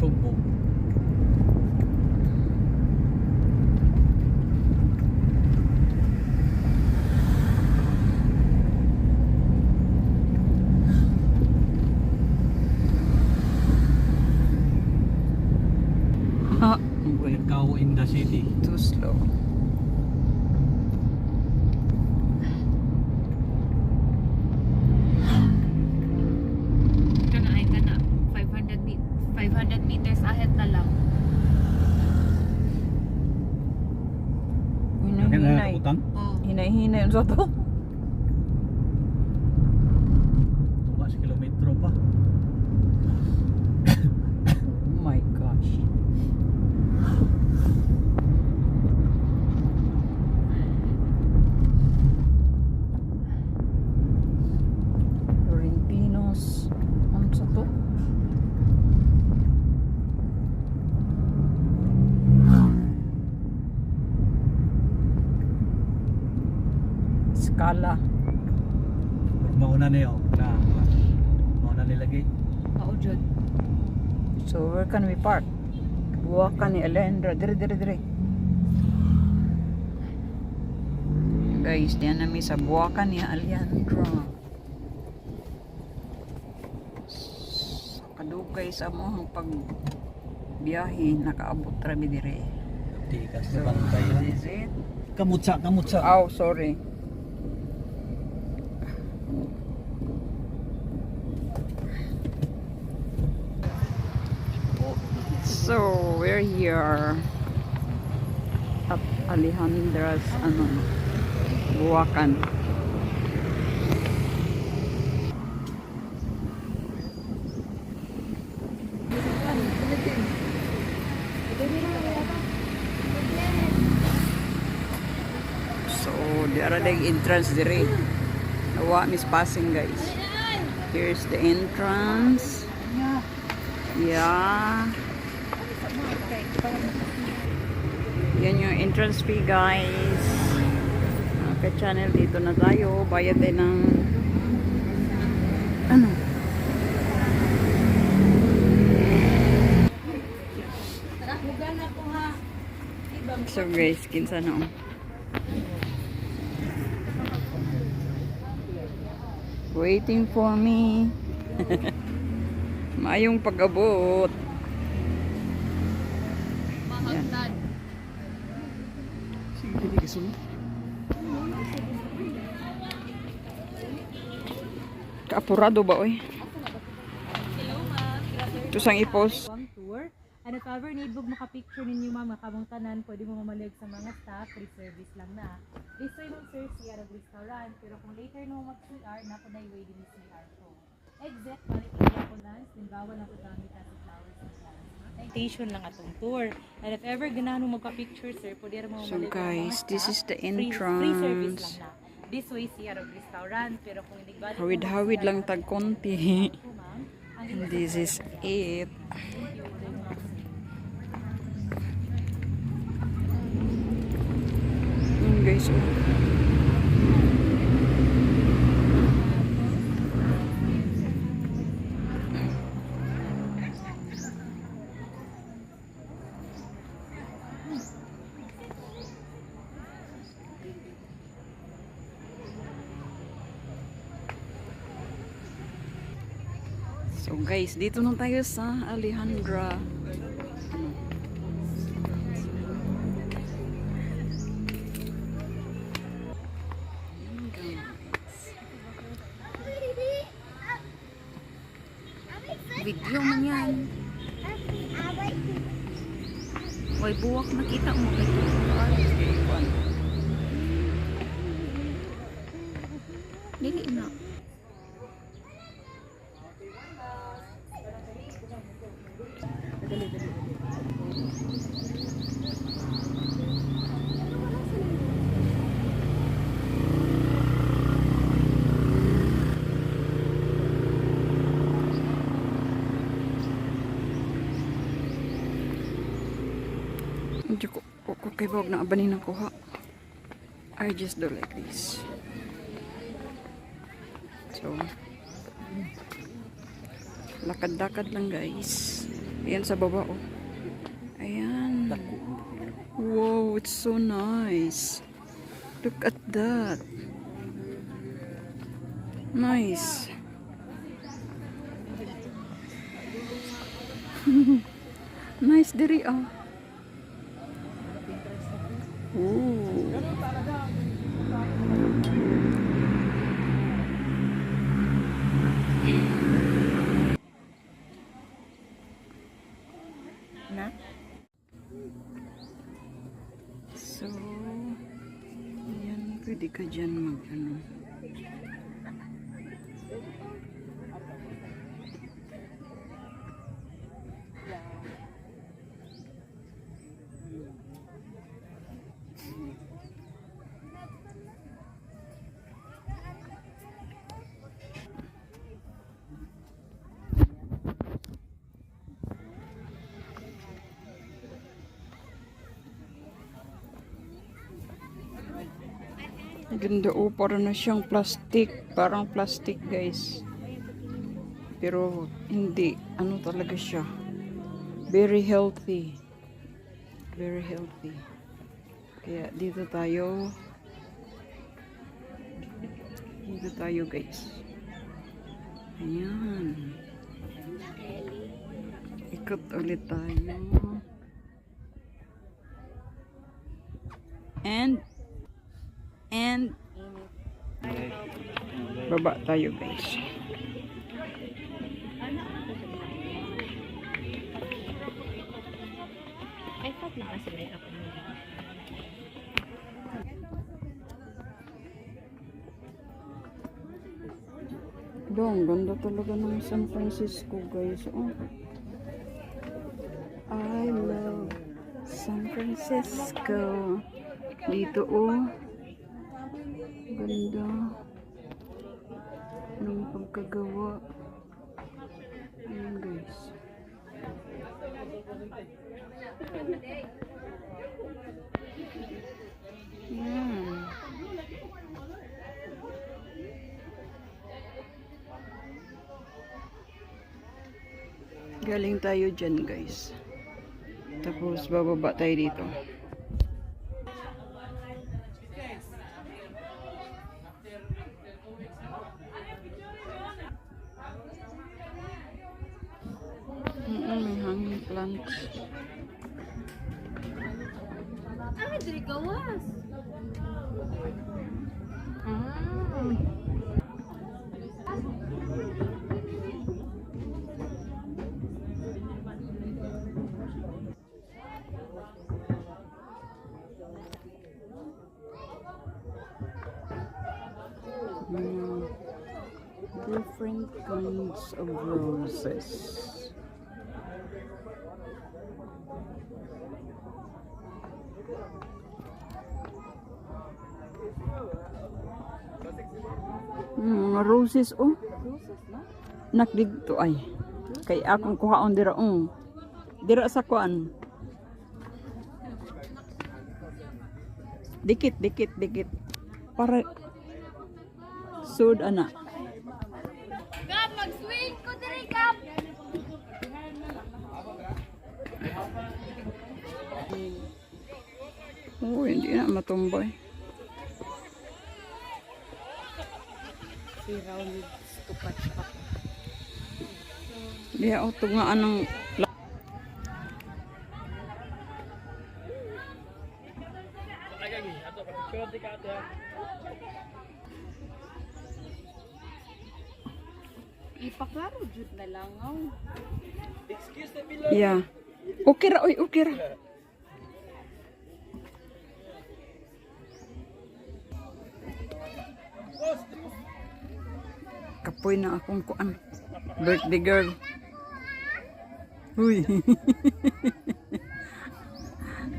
Subo. Ikaw in the city. Too slow. Kana 500 meters ahead na lang. Hinay-hinay. Utang? Oh. Hinay-hinay. Ano sa to? Mas kilometro pa. Oh my gosh. Florentinos. Ano sa to? Skala. Mauna niyo na. Mauna nilagay. Oo, Jud. So where can we park? Buwakan ni Alejandra. Dire. Guys, diyan namin sa Buwakan ni Alejandra. Sa kadugay sa mo pag biyahe nakaabot rabi dire. Tikas So na bantay. this is it. Kamutsa. Oh, sorry. So we're here at Alejandra's Buwakan. So there are the entrance dire. Nawa miss passing guys. Here's the entrance. Yeah. Yan yung entrance fee guys. Ka-channel dito na tayo. Bayad din ng ano? So guys, kinsa na waiting for me. Mayong pag-abot. Mahagdan. Kaapurado ba oy? Hello ma'am, Ito sang ipos. tour. And if ever need mo maka-picture ninyo ma'am, makamong tanan, pwede mo mamalig sa mga staff, free service lang na. This way ma'am sir, CR of restaurant, pero kung later no mag-CR, na po na way din yung CR ko. Exit, balik area ko lang, din bawal na po gamit sa flowers and plants. Station lang atong tour. And if ever ganahan mo magpa-picture sir, pwede mo So mamalig sa mga guys, this staff, is the free service entrance. lang na. This way CR of restaurant, pero kung hindi balik mo Hawid-hawid lang tag konti. po, ma'am, ang And this is it. Guys, oh. So guys, dito na tayo sa Alejandra. Ayan, guys. Video man yan. Way buwak nakita mo. Dili na. Hindi ko kay Bob na abanin ako ha. I just do like this. So, lakad-lakad lang guys. Ayan sa baba, oh. Ayan. Wow, it's so nice. Look at that. Nice. Nice diri, ah. Ooh. Na? So, yan, pwede ka dyan mag, ano. Ganda, oh, para na siyang plastic. Parang plastic, guys. Pero, hindi. Ano talaga siya? Very healthy. Very healthy. Kaya, dito tayo. Dito tayo, guys. Ayan. Ikot ulit tayo. And baba tayo, guys. I thought you must make up. Dong, ganda talaga ng San Francisco, guys. Oh. I love San Francisco. Dito, oh. Ganda ng pagkagawa. Ayan, guys. Ayan. Galing tayo dyan, guys. Tapos bababa tayo dito. May hanging plants. Ah, diri gawas. Different kinds of roses. Mga roses, oh. Nakdito ay. Kay akong kuhaon dira, dira sa kuan. Dikit. Para sud ana. Gab, mag-swing ko diri, Gab. Oh, hindi na matumbay. Si Raul tupat pa. Diya, oh, tungaan ng Ipaklaro jud na lang, yeah. Okay ra, oy, okay ra. Kapoy na akong kuan. Birthday girl. Uy.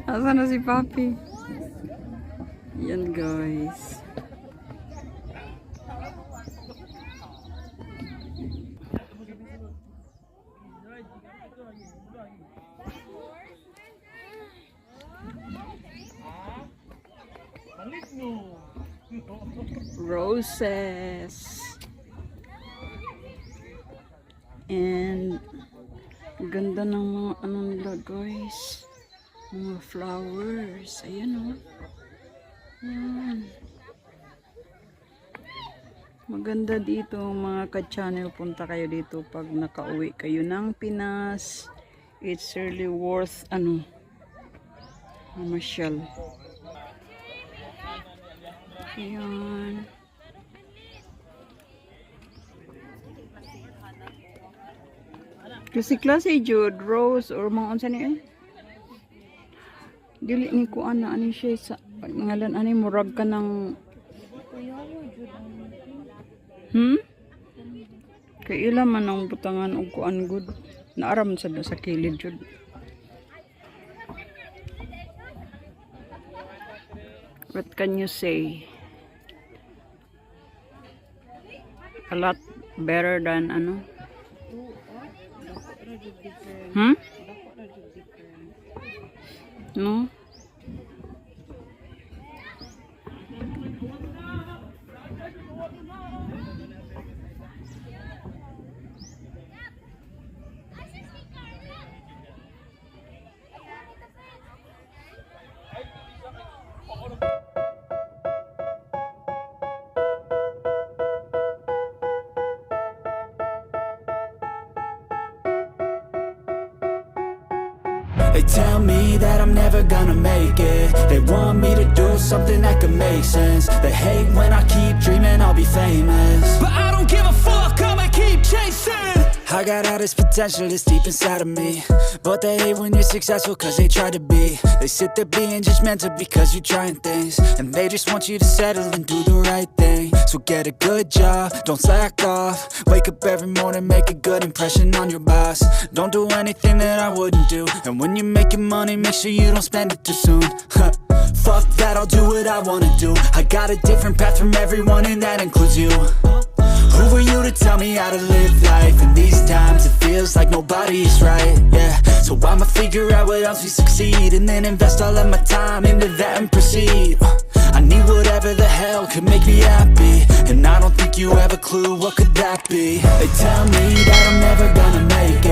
Asa na si Papi? Yan, guys. Roses and Ganda ng mga ano nila guys. Mga flowers. Ayan o. Ayan. Maganda dito mga ka-channel. Punta kayo dito pag nakauwi kayo ng Pinas. It's really worth mamasyal. Ayan. Kasi klase Jude, Rose, or mga unsa niya dili ni ko ana ani siya sa ngalan ani murag ka ng kay ila man ang butangan og kuan good naaram sa kilid jud. What can you say? A lot better than No? They tell me that I'm never gonna make it. They want me to do something that could make sense. They hate when I keep dreaming I'll be famous, but I don't give a fuck, I'ma keep chasing. I got all this potential that's deep inside of me, but they hate when you're successful cause they try to be. They sit there being judgmental because you're trying things, and they just want you to settle and do the right thing. So get a good job, don't slack off. Wake up every morning, make a good impression on your boss. Don't do anything that I wouldn't do, and when you're making money, make sure you don't spend it too soon. Fuck that, I'll do what I wanna do. I got a different path from everyone, and that includes you. Who are you to tell me how to live life? In these times it feels like nobody's right, yeah. So I'ma figure out what else we succeed, and then invest all of my time into that and proceed. I need whatever the hell could make me happy, and I don't think you have a clue what could that be. They tell me that I'm never gonna make it.